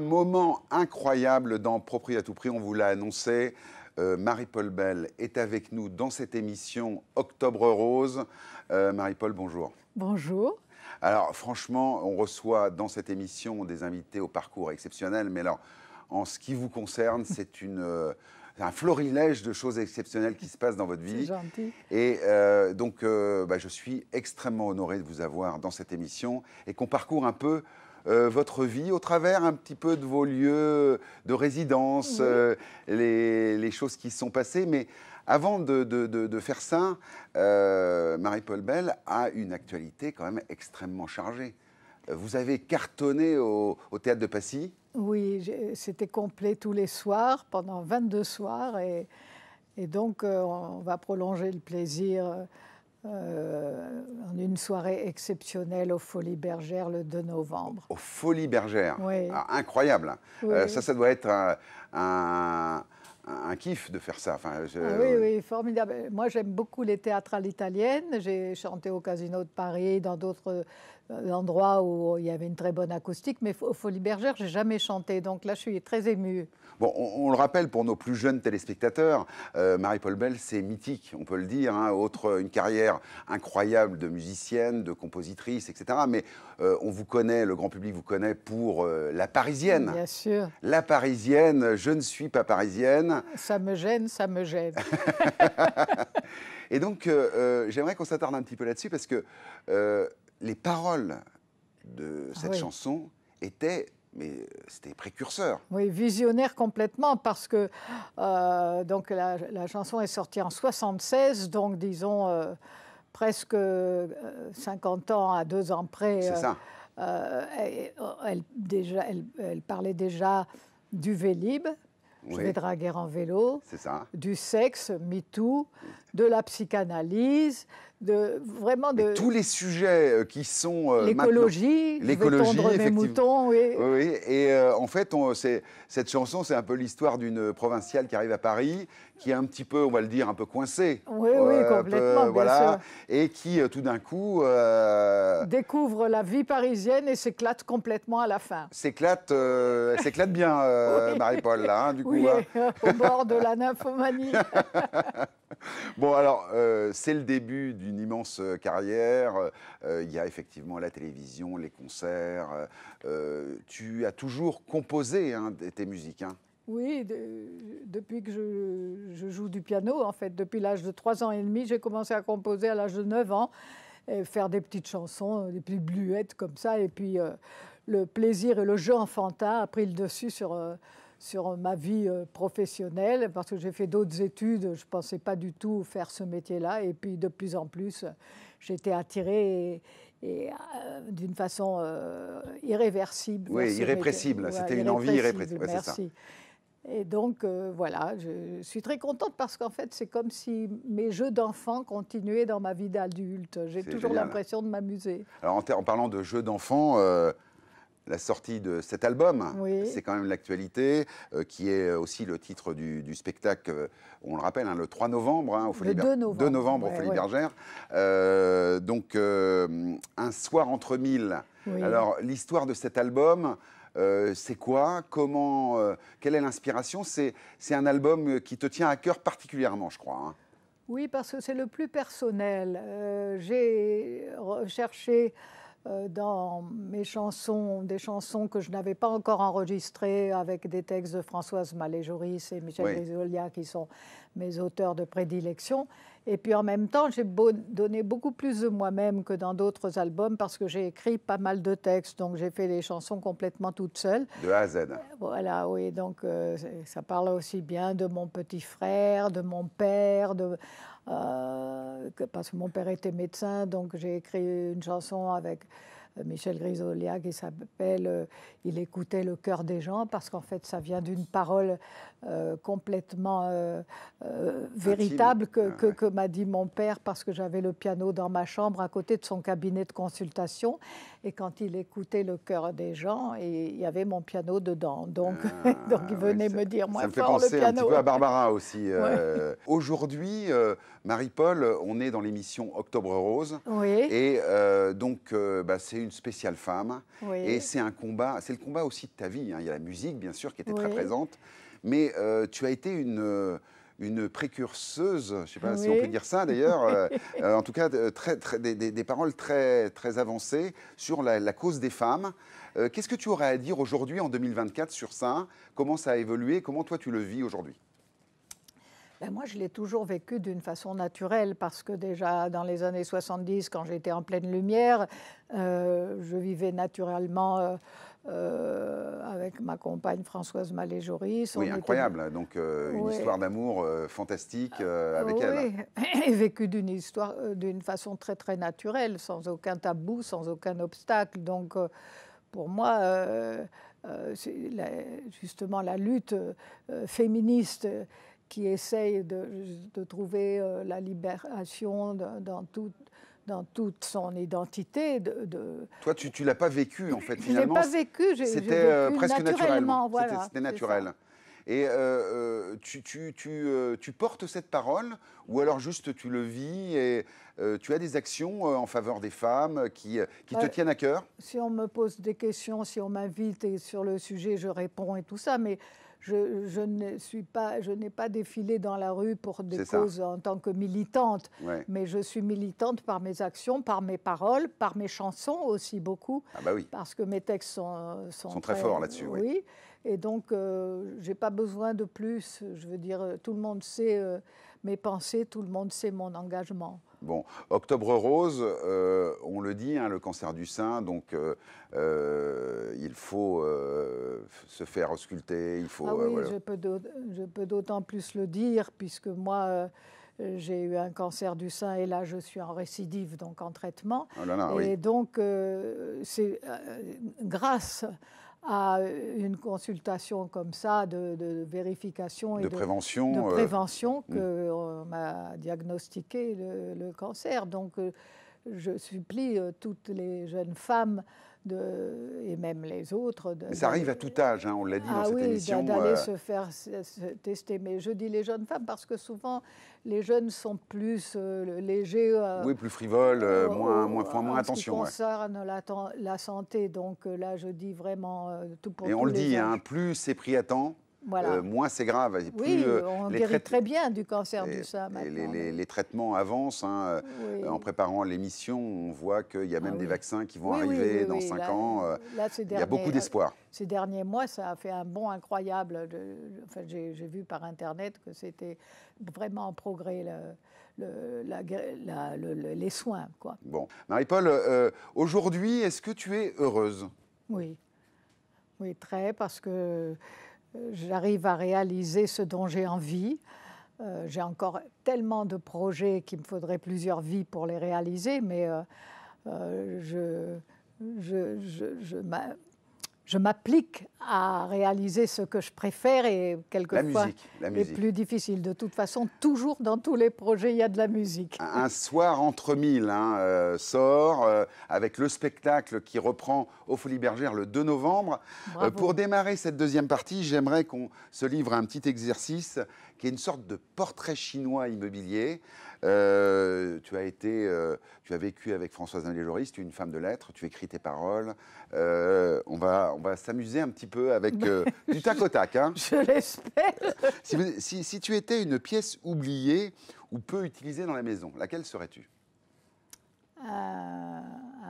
moment incroyable dans Proprio à tout prix, on vous l'a annoncé. Marie-Paul Bell est avec nous dans cette émission Octobre Rose. Marie-Paul, bonjour. Bonjour. Alors franchement, on reçoit dans cette émission des invités au parcours exceptionnel, mais alors en ce qui vous concerne, c'est un florilège de choses exceptionnelles qui se passent dans votre vie. C'est gentil. Et donc, je suis extrêmement honoré de vous avoir dans cette émission et qu'on parcourt un peu votre vie au travers un petit peu de vos lieux de résidence, Oui. les choses qui se sont passées. Mais avant de faire ça, Marie-Paul Bell a une actualité quand même extrêmement chargée. Vous avez cartonné au Théâtre de Passy. Oui, c'était complet tous les soirs, pendant 22 soirs. Et donc, on va prolonger le plaisir en une soirée exceptionnelle aux Folies Bergères le 2 novembre. Aux Folies Bergères. Oui. Ah, incroyable. Oui. Ça doit être un kiff de faire ça. Enfin, Oui, oui, formidable. Moi, j'aime beaucoup les théâtrales italiennes. J'ai chanté au Casino de Paris, dans d'autres endroits où il y avait une très bonne acoustique, mais aux Folies Bergères, j'ai jamais chanté. Donc là, je suis très émue. Bon, on le rappelle pour nos plus jeunes téléspectateurs, Marie-Paul Bell, c'est mythique, on peut le dire. Une carrière incroyable de musicienne, de compositrice, etc. Mais on vous connaît, le grand public vous connaît pour La Parisienne. Bien sûr. La Parisienne, je ne suis pas parisienne. Ça me gêne, ça me gêne. Et donc, j'aimerais qu'on s'attarde un petit peu là-dessus parce que les paroles de cette chanson étaient, mais c'était précurseur. Oui, visionnaire complètement parce que donc la chanson est sortie en 76, donc disons presque 50 ans à 2 ans près. C'est ça. Elle parlait déjà du Vélib. Je vais draguer en vélo, du sexe, MeToo, de la psychanalyse, vraiment de tous les sujets qui sont l'écologie, tondre mes moutons, oui. Oui, et en fait, cette chanson, c'est un peu l'histoire d'une provinciale qui arrive à Paris, qui est un petit peu, on va le dire, un peu coincée. Oui, oui, complètement, bien sûr. Et qui, tout d'un coup... découvre la vie parisienne et s'éclate complètement à la fin. S'éclate bien, Marie-Paul, là, du coup. Oui, au bord de la nymphomanie. Bon, alors, c'est le début d'une immense carrière. Il y a effectivement la télévision, les concerts. Tu as toujours composé tes musiques. Oui, depuis que je joue du piano, en fait. Depuis l'âge de 3 ans et demi, j'ai commencé à composer à l'âge de 9 ans, et faire des petites chansons, des petites bluettes comme ça. Et puis, le plaisir et le jeu enfantin a pris le dessus sur ma vie professionnelle, parce que j'ai fait d'autres études, je ne pensais pas du tout faire ce métier-là. Et puis, de plus en plus, j'ai été attirée d'une façon irréversible. Oui, irrépressible. C'était une envie irrépressible. Ouais, merci. Et donc, voilà, je suis très contente parce qu'en fait, c'est comme si mes jeux d'enfant continuaient dans ma vie d'adulte. J'ai toujours l'impression de m'amuser. Alors, en parlant de jeux d'enfant... La sortie de cet album, c'est quand même l'actualité, qui est aussi le titre du spectacle, on le rappelle, le 3 novembre, le 2 novembre aux Folies Bergères. Donc, Un soir entre mille. Oui. Alors, l'histoire de cet album, c'est quoi? Quelle est l'inspiration? C'est un album qui te tient à cœur particulièrement, je crois. Oui, parce que c'est le plus personnel. J'ai recherché... dans mes chansons, des chansons que je n'avais pas encore enregistrées, avec des textes de Françoise Mallet-Joris et Michel Grisolia, qui sont mes auteurs de prédilection. Et puis en même temps, j'ai donné beaucoup plus de moi-même que dans d'autres albums, parce que j'ai écrit pas mal de textes, donc j'ai fait des chansons complètement toute seule. De A à Z. Voilà, oui, donc ça parle aussi bien de mon petit frère, de mon père, parce que mon père était médecin, donc j'ai écrit une chanson avec Michel Grisolia qui s'appelle « Il écoutait le cœur des gens », parce qu'en fait, ça vient d'une parole complètement véritable que m'a dit mon père, parce que j'avais le piano dans ma chambre à côté de son cabinet de consultation, et quand il écoutait le cœur des gens, il y avait mon piano dedans, donc, donc il venait me dire moins fort le piano. Ça me fait penser un petit peu à Barbara aussi. Aujourd'hui, Marie-Paul, on est dans l'émission Octobre Rose, et C'est une spéciale femme. Oui. Et c'est un combat, c'est le combat aussi de ta vie, hein. Il y a la musique, bien sûr, qui était très Oui. présente. Mais tu as été une précurseuse, je ne sais pas si on Oui. peut dire ça d'ailleurs, en tout cas des paroles très, très avancées sur la cause des femmes. Qu'est-ce que tu aurais à dire aujourd'hui, en 2024, sur ça? Comment ça a évolué? Comment toi tu le vis aujourd'hui? Ben moi, je l'ai toujours vécu d'une façon naturelle parce que déjà dans les années 70, quand j'étais en pleine lumière, je vivais naturellement avec ma compagne Françoise Mallet-Joris. Oui, incroyable. Donc une Oui. histoire d'amour fantastique avec elle. Oui, et vécu d'une façon très très naturelle, sans aucun tabou, sans aucun obstacle. Donc pour moi, c'est justement la lutte féministe qui essaye de trouver la libération dans toute son identité. Toi, tu ne l'as pas vécu, en fait, Je ne l'ai finalement. pas vécu, j'ai C'était vécu presque naturellement. Voilà, C'était naturel. Et tu portes cette parole, ou alors juste tu le vis et tu as des actions en faveur des femmes qui te tiennent à cœur? Si on me pose des questions, si on m'invite et sur le sujet, je réponds et tout ça, mais je n'ai pas défilé dans la rue pour des causes en tant que militante, ouais. Mais je suis militante par mes actions, par mes paroles, par mes chansons aussi beaucoup, ah bah oui. Parce que mes textes sont très forts là-dessus. Oui, oui. Et donc je n'ai pas besoin de plus. Je veux dire, tout le monde sait mes pensées, tout le monde sait mon engagement. Bon, Octobre Rose, on le dit, hein, le cancer du sein, donc il faut se faire ausculter, il faut... Ah oui, voilà. je peux d'autant plus le dire, puisque moi, j'ai eu un cancer du sein et là, je suis en récidive, donc en traitement. Oh là là, et oui. donc, c'est grâce à une consultation comme ça, de vérification et de prévention qu'on m'a diagnostiqué le cancer. Donc, je supplie toutes les jeunes femmes et même les autres. Mais ça arrive à tout âge, hein, on l'a dit dans cette émission. D'aller se faire tester. Mais je dis les jeunes femmes parce que souvent, les jeunes sont plus légers. Oui, plus frivoles, moins attention. En ce qui concerne la santé. Donc là, je dis vraiment tout pour tous les âges. Et on le dit, hein, plus c'est pris à temps, voilà. moins c'est grave. Et oui, plus, on guérit très bien du cancer du sein maintenant. Les traitements avancent. Hein, oui. En préparant l'émission, on voit qu'il y a même des vaccins qui vont oui, arriver dans 5 ans. Il y a beaucoup d'espoir. Ces derniers mois, ça a fait un bond incroyable. Enfin, j'ai vu par Internet que c'était vraiment en progrès les soins. Quoi. Bon. Marie-Paul, aujourd'hui, est-ce que tu es heureuse? Oui, très, parce que j'arrive à réaliser ce dont j'ai envie. J'ai encore tellement de projets qu'il me faudrait plusieurs vies pour les réaliser, mais je m'applique à réaliser ce que je préfère et quelquefois la musique. est plus difficile. De toute façon, toujours dans tous les projets, il y a de la musique. Un soir entre mille sort avec le spectacle qui reprend aux Folies Bergères le 2 novembre. Pour démarrer cette deuxième partie, j'aimerais qu'on se livre à un petit exercice qui est une sorte de portrait chinois immobilier. Tu as vécu avec Françoise Mallet-Joris, tu es une femme de lettres, tu écris tes paroles. On va s'amuser un petit peu avec du tac au tac. Hein. Je l'espère. Si tu étais une pièce oubliée ou peu utilisée dans la maison, laquelle serais-tu? Un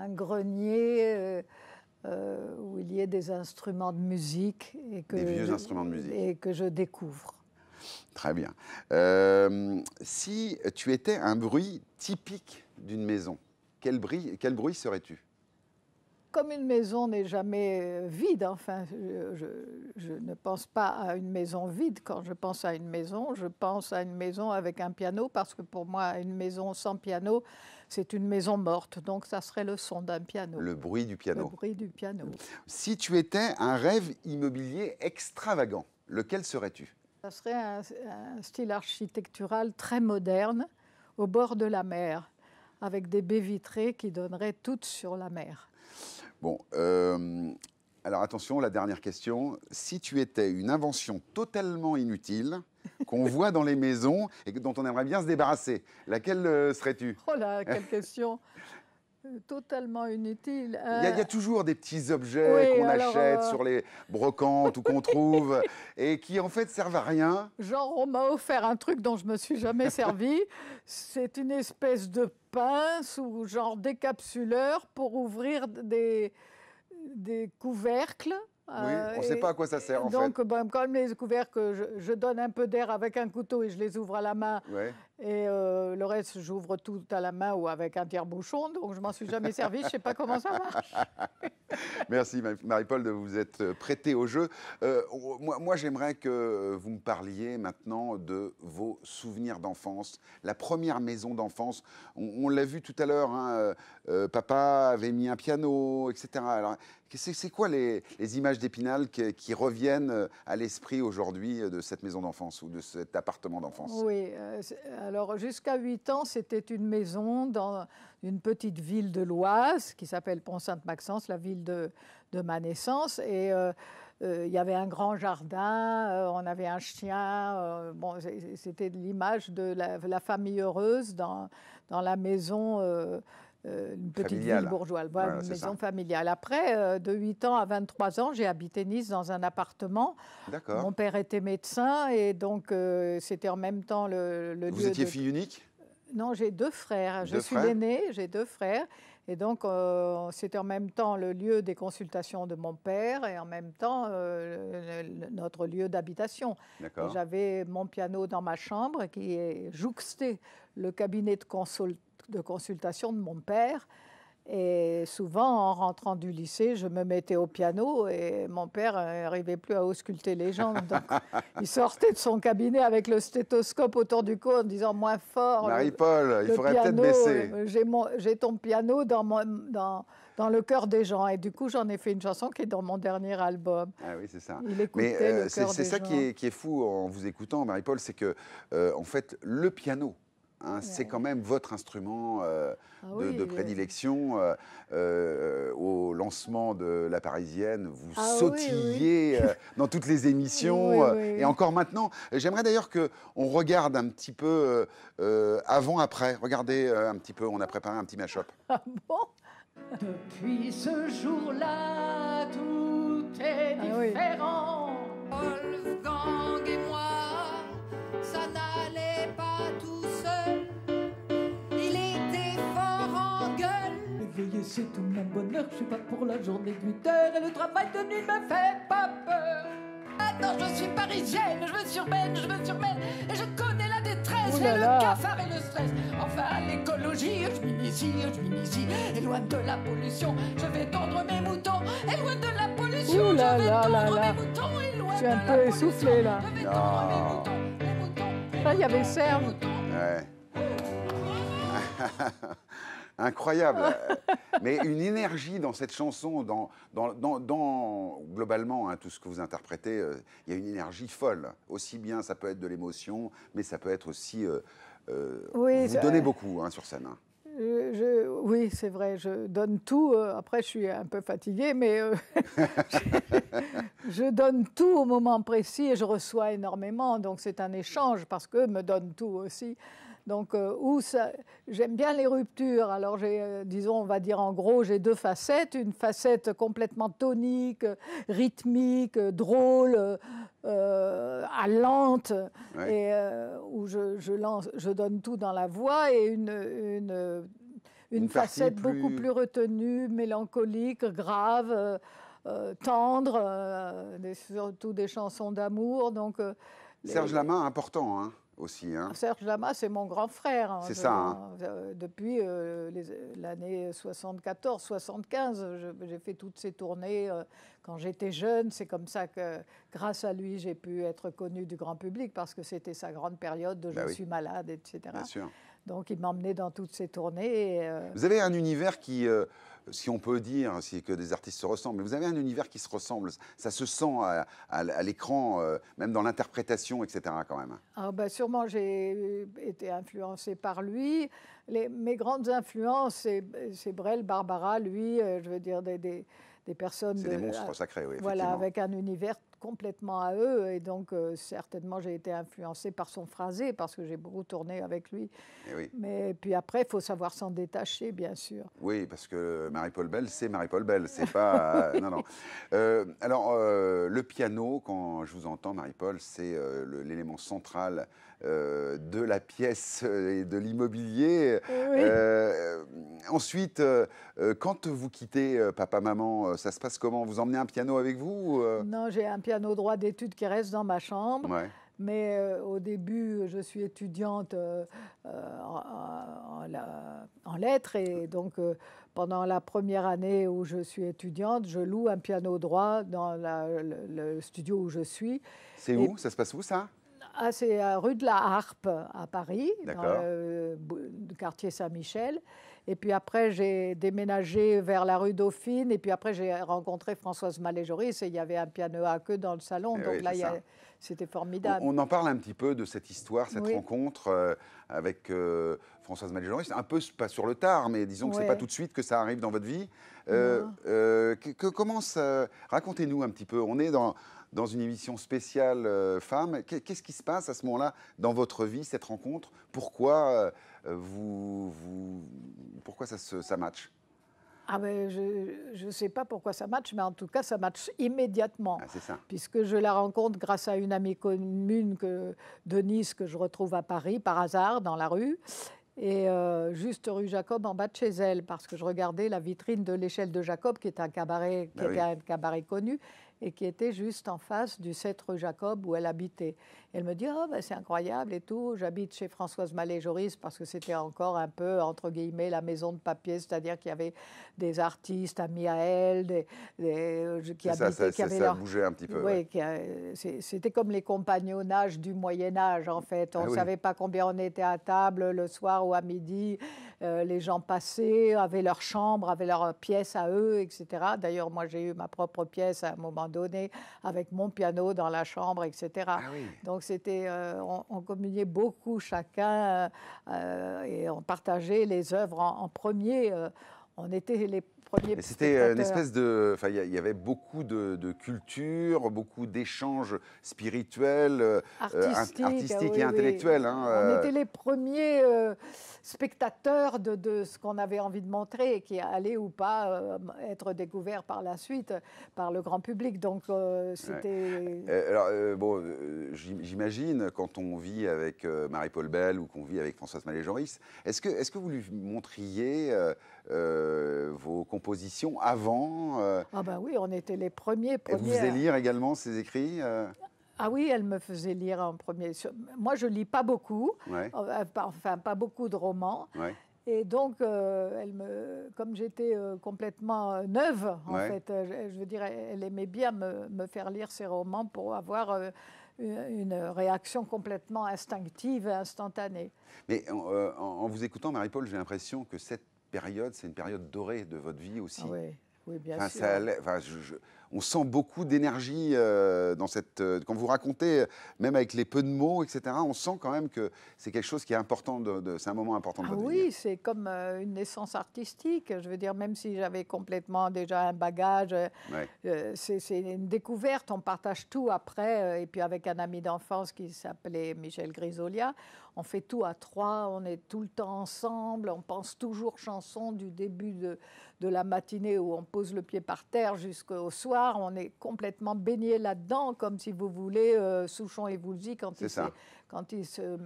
grenier où il y ait des instruments de musique. Des vieux instruments de musique. Et que je découvre. Très bien. Si tu étais un bruit typique d'une maison, quel bruit serais-tu? Comme une maison n'est jamais vide, enfin, je ne pense pas à une maison vide. Quand je pense à une maison avec un piano, parce que pour moi, une maison sans piano, c'est une maison morte. Donc, ça serait le son d'un piano. Le bruit du piano. Le bruit du piano. Si tu étais un rêve immobilier extravagant, lequel serais-tu? Ça serait un style architectural très moderne, au bord de la mer, avec des baies vitrées qui donneraient toutes sur la mer. Bon, alors attention, la dernière question. Si tu étais une invention totalement inutile, qu'on voit dans les maisons et dont on aimerait bien se débarrasser, laquelle serais-tu? Oh là, quelle question! Totalement inutile. Il y a toujours des petits objets Oui, qu'on alors, achète sur les brocantes ou qu'on trouve et qui en fait servent à rien. genre, on m'a offert un truc dont je me suis jamais servi. C'est une espèce de pince ou genre décapsuleur pour ouvrir des couvercles. Oui, on ne sait pas à quoi ça sert en Donc, fait. ben, comme les couvercles, je donne un peu d'air avec un couteau et je les ouvre à la main. Ouais. Et le reste, j'ouvre tout à la main ou avec un tire-bouchon. Donc, je m'en suis jamais servi. Je ne sais pas comment ça marche. Merci Marie-Paul de vous être prêtée au jeu. Moi, j'aimerais que vous me parliez maintenant de vos souvenirs d'enfance. La première maison d'enfance, on l'a vu tout à l'heure, hein, papa avait mis un piano, etc. Alors, c'est quoi les images d'Épinal qui reviennent à l'esprit aujourd'hui de cette maison d'enfance ou de cet appartement d'enfance? Oui, alors jusqu'à 8 ans, c'était une maison dans une petite ville de l'Oise qui s'appelle Pont-Sainte-Maxence, la ville de ma naissance. Et il y avait un grand jardin, on avait un chien. Bon, c'était l'image de la famille heureuse dans la maison. Une petite Familiale. ville bourgeoise, voilà, Voilà, une c'est maison ça. familiale. Après, de 8 ans à 23 ans, j'ai habité Nice dans un appartement. D'accord. Mon père était médecin et donc c'était en même temps le Vous lieu étiez de... fille unique? Non, j'ai 2 frères. Je Deux suis frères? l'aînée, j'ai 2 frères. Et donc, c'était en même temps le lieu des consultations de mon père et en même temps notre lieu d'habitation. Et D'accord. j'avais mon piano dans ma chambre qui est jouxté le cabinet de consultation de mon père. Et souvent, en rentrant du lycée, je me mettais au piano et mon père n'arrivait plus à ausculter les jambes. Donc, il sortait de son cabinet avec le stéthoscope autour du cou en disant moins fort. Marie-Paul, il le faudrait peut-être piano, baisser. j'ai ton piano dans le cœur des gens. Et du coup, j'en ai fait une chanson qui est dans mon dernier album. Ah oui, c'est ça. Il écoutait le cœur c'est des ça gens. qui est fou en vous écoutant, Marie-Paul, c'est que, en fait, le piano, hein, c'est quand même votre instrument oui, de prédilection. Au lancement de La Parisienne, vous Ah oui, sautillez dans toutes les émissions. Oui, oui. Et encore maintenant, j'aimerais d'ailleurs qu'on regarde un petit peu avant-après. Regardez un petit peu, on a préparé un petit mash-up. Ah bon? Depuis ce jour-là, tout est Ah oui. différent. Wolfgang et moi, ça n'allait pas tout seul. Il était fort en gueule. Éveillé, c'est tout mon bonheur. Je suis pas pour la journée de 8 heures et le travail de nuit me fait pas peur. Maintenant je suis parisienne, je me surmène, et je connais la détresse, Ouh et là le là. cafard et le stress. Enfin l'écologie, je m'initie, et loin de la pollution, je vais tondre mes moutons, et loin de la pollution, Ouh là je vais là là tondre là. mes moutons, et loin Je suis de un la peu pollution, essoufflée, là. je vais Non. tondre mes moutons, les moutons. Là, il y avait Serge. Ouais. Incroyable. Mais une énergie dans cette chanson, globalement, hein, tout ce que vous interprétez, il y a une énergie folle. Aussi bien, ça peut être de l'émotion, mais ça peut être aussi... Oui, vous donnez beaucoup hein, sur scène. Hein. Oui, c'est vrai, je donne tout. Après, je suis un peu fatiguée, mais je donne tout au moment précis et je reçois énormément. Donc, c'est un échange parce qu'eux me donnent tout aussi. Donc, j'aime bien les ruptures. Alors, disons, on va dire en gros, j'ai 2 facettes. Une facette complètement tonique, rythmique, drôle, allante, Ouais. et où je donne tout dans la voix, et une partie facette beaucoup plus retenue, mélancolique, grave, tendre, surtout des chansons d'amour. Donc, Serge Lama, important hein, aussi. Hein. Serge Lama, c'est mon grand frère. Hein. C'est ça, hein. Depuis l'année 74-75, j'ai fait toutes ces tournées quand j'étais jeune. C'est comme ça que, grâce à lui, j'ai pu être connue du grand public parce que c'était sa grande période de Bah Je oui. suis malade, etc. Bien sûr. Donc, il m'emmenait dans toutes ces tournées. Et, Vous avez un univers qui, si on peut dire, si que des artistes se ressemblent, mais vous avez un univers qui se ressemble. Ça se sent à l'écran, même dans l'interprétation, etc. quand même. Ah ben sûrement, j'ai été influencée par lui. Mes grandes influences, c'est Brel, Barbara, lui, je veux dire des personnes... C'est des monstres sacrés, oui, Voilà, effectivement. avec un univers complètement à eux. Et donc, certainement, j'ai été influencée par son phrasé, parce que j'ai beaucoup tourné avec lui. Et oui. Mais puis après, il faut savoir s'en détacher, bien sûr. Oui, parce que Marie-Paul Bell, c'est Marie-Paul Bell, c'est pas... non, non. Alors, le piano, quand je vous entends, Marie-Paul, c'est l'élément central de la pièce et de l'immobilier. Oui. Ensuite, quand vous quittez papa-maman, ça se passe comment? Vous emmenez un piano avec vous Non, j'ai un piano droit d'études qui reste dans ma chambre. Ouais. Mais au début, je suis étudiante en lettres. Et donc, pendant la première année où je suis étudiante, je loue un piano droit dans le studio où je suis. C'est où? Ça se passe où, ça? Ah, c'est rue de la Harpe à Paris, dans D'accord. le quartier Saint-Michel. Et puis après, j'ai déménagé vers la rue Dauphine. Et puis après, j'ai rencontré Françoise Mallet-Joris. Et il y avait un piano à queue dans le salon. Eh Donc oui, là, c'est ça. c'était formidable. On en parle un petit peu de cette histoire, cette Oui. rencontre avec Françoise Mallet-Joris. Un peu, pas sur le tard, mais disons que c'est Ouais. pas tout de suite que ça arrive dans votre vie. Non. Comment ça... Racontez-nous un petit peu. On est dans une émission spéciale femmes. Qu'est-ce qui se passe à ce moment-là dans votre vie, cette rencontre? Pourquoi pourquoi ça match? Ah ben, je ne sais pas pourquoi ça match, mais en tout cas, ça match immédiatement. Ah, c'est ça. Puisque je la rencontre grâce à une amie commune, Denise, que je retrouve à Paris, par hasard, dans la rue. Et juste rue Jacob, en bas de chez elle, parce que je regardais la vitrine de l'Échelle de Jacob, qui est un cabaret, Bah oui. un cabaret connu, et qui était juste en face du 7 rue Jacob où elle habitait. Et elle me dit, oh, ben, c'est incroyable et tout. J'habite chez Françoise Mallet-Joris parce que c'était encore un peu, entre guillemets, la maison de papier, c'est-à-dire qu'il y avait des artistes amis à elle, qui C'est habitaient, qui avaient leur... bougeait un petit peu. Oui, ouais. c'était comme les compagnonnages du Moyen-Âge, en fait. On Ah ne oui. savait pas combien on était à table le soir ou à midi. Les gens passaient, avaient leur chambre, avaient leur pièce à eux, etc. D'ailleurs, moi, j'ai eu ma propre pièce à un moment donné, avec mon piano dans la chambre, etc. Ah oui. Donc, on communiait beaucoup chacun et on partageait les œuvres en premier. On était les premiers Et c'était une spectateurs. espèce de... Enfin, il y avait beaucoup de culture, beaucoup d'échanges spirituels, artistiques oui, et intellectuels. oui. Hein, On était les premiers spectateurs de ce qu'on avait envie de montrer et qui allait ou pas être découvert par la suite par le grand public. Donc, c'était... alors, bon, j'imagine, quand on vit avec Marie-Paul Bell ou qu'on vit avec Françoise Mallet-Joris, est-ce que vous lui montriez vos compositions avant Ah ben oui, on était les premiers. Elle vous faisait lire également ses écrits Ah oui, elle me faisait lire en premier. Moi, je lis pas beaucoup, Ouais. enfin pas beaucoup de romans. Ouais. Et donc, comme j'étais complètement neuve, en Ouais. fait, je veux dire, elle aimait bien me faire lire ses romans pour avoir une réaction complètement instinctive et instantanée. Mais en vous écoutant, Marie-Paul, j'ai l'impression que cette période, c'est une période dorée de votre vie aussi. Ah oui, oui, bien Enfin, sûr. ça allait- enfin, on sent beaucoup d'énergie dans cette. Quand vous racontez, même avec les peu de mots, etc., on sent quand même que c'est quelque chose qui est important. C'est un moment important de Ah votre oui, vie. c'est comme une naissance artistique. Je veux dire, même si j'avais complètement déjà un bagage, Ouais. c'est une découverte. On partage tout après. Et puis avec un ami d'enfance qui s'appelait Michel Grisolia, on fait tout à trois. On est tout le temps ensemble. On pense toujours chansons du début de la matinée où on pose le pied par terre jusqu'au soir. On est complètement baigné là-dedans, comme si vous voulez, Souchon et Woolsey quand C'est ça. quand il se...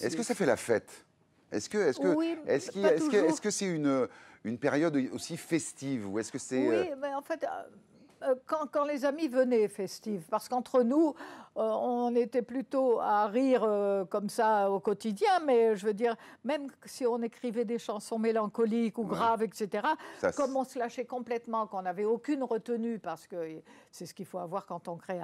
Est-ce que ça fait la fête? Oui, pas toujours. Est-ce que c'est une période aussi festive ou est-ce que c'est Oui, mais en fait, quand les amis venaient festifs, parce qu'entre nous, on était plutôt à rire comme ça au quotidien, mais je veux dire, même si on écrivait des chansons mélancoliques ou graves, etc., Ça, comme on se lâchait complètement, qu'on n'avait aucune retenue, parce que c'est ce qu'il faut avoir quand on crée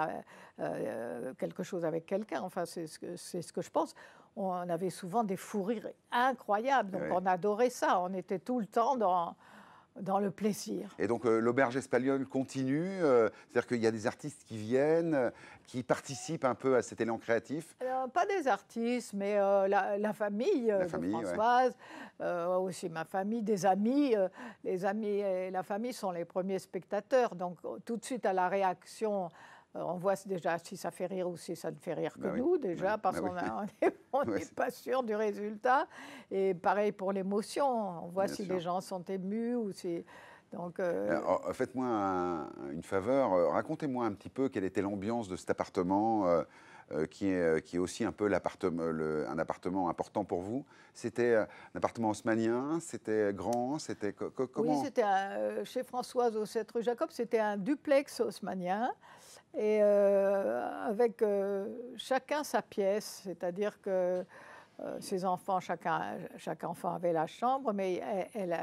quelque chose avec quelqu'un, enfin, c'est ce que je pense. On avait souvent des fous rires incroyables, donc Ouais. on adorait ça, on était tout le temps dans le plaisir. Et donc l'auberge espagnole continue, c'est-à-dire qu'il y a des artistes qui viennent, qui participent un peu à cet élan créatif. Pas des artistes, mais la famille, La de famille, ouais. Françoise, aussi ma famille, des amis. Les amis et la famille sont les premiers spectateurs. Donc tout de suite à la réaction On voit déjà si ça fait rire ou si ça ne fait rire que Bah oui. nous, déjà, Ouais. parce Bah qu'on oui. n'est pas sûr du résultat. Et pareil pour l'émotion, on voit Bien si sûr. les gens sont émus ou si... Donc, Faites-moi une faveur, racontez-moi un petit peu quelle était l'ambiance de cet appartement qui est aussi un peu un appartement important pour vous. C'était un appartement haussmannien, c'était grand, c'était comment? oui, c'était chez Françoise au 7 rue Jacob, c'était un duplex haussmannien et avec chacun sa pièce, c'est-à-dire que ses enfants, chaque enfant avait la chambre, mais elle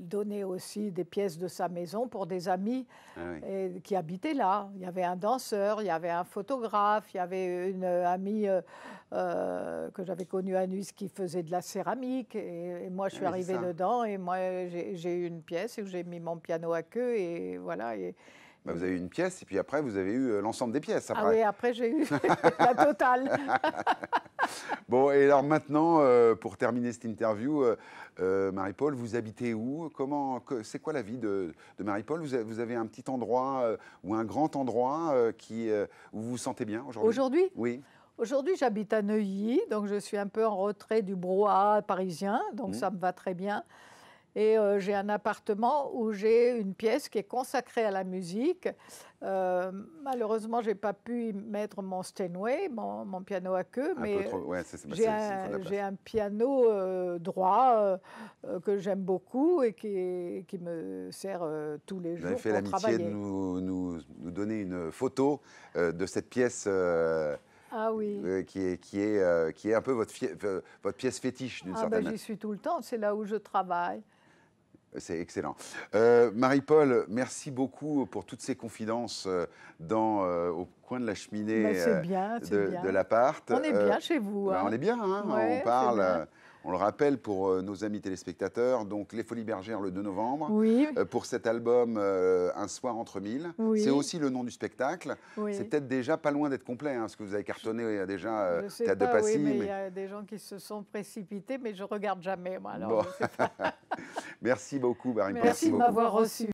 donnait aussi des pièces de sa maison pour des amis Ah oui. qui habitaient là. Il y avait un danseur, il y avait un photographe, il y avait une amie que j'avais connue à Nice qui faisait de la céramique. Et moi, je suis Ah oui, c'est arrivée ça. dedans et moi, j'ai eu une pièce où j'ai mis mon piano à queue et voilà. Bah, vous avez eu une pièce et puis après vous avez eu l'ensemble des pièces. Ah oui, après j'ai eu la totale. Bon, et alors maintenant, pour terminer cette interview, Marie-Paul, vous habitez où? C'est quoi la vie de Marie-Paul? Vous avez un petit endroit ou un grand endroit où vous vous sentez bien aujourd'hui? Aujourd'hui, Oui. Aujourd'hui, j'habite à Neuilly, donc je suis un peu en retrait du brouhaha parisien, donc ça me va très bien. Et j'ai un appartement où j'ai une pièce qui est consacrée à la musique. Malheureusement, je n'ai pas pu y mettre mon Steinway, mon piano à queue, mais Ouais, j'ai un piano droit que j'aime beaucoup et qui me sert tous les vous jours avez fait pour l'amitié de travailler. nous donner une photo de cette pièce Ah oui. qui est un peu votre pièce fétiche d'une certaine manière. J'y suis tout le temps, c'est là où je travaille. C'est excellent. Marie-Paul, merci beaucoup pour toutes ces confidences au coin de la cheminée C'est bien, de l'appart. On est bien chez vous. On est bien, hein, Ouais, on parle. c'est bien. On le rappelle pour nos amis téléspectateurs, donc Les Folies Bergères le 2 novembre. Oui. Pour cet album Un soir entre mille. Oui. C'est aussi le nom du spectacle. Oui. C'est peut-être déjà pas loin d'être complet, hein, parce que vous avez cartonné déjà Je sais Théâtre de pas, Passy. oui, mais il y a des gens qui se sont précipités, mais je regarde jamais. Moi, alors, Bon. je sais pas. Merci beaucoup, Marie-Paul. Merci de beaucoup. m'avoir reçu.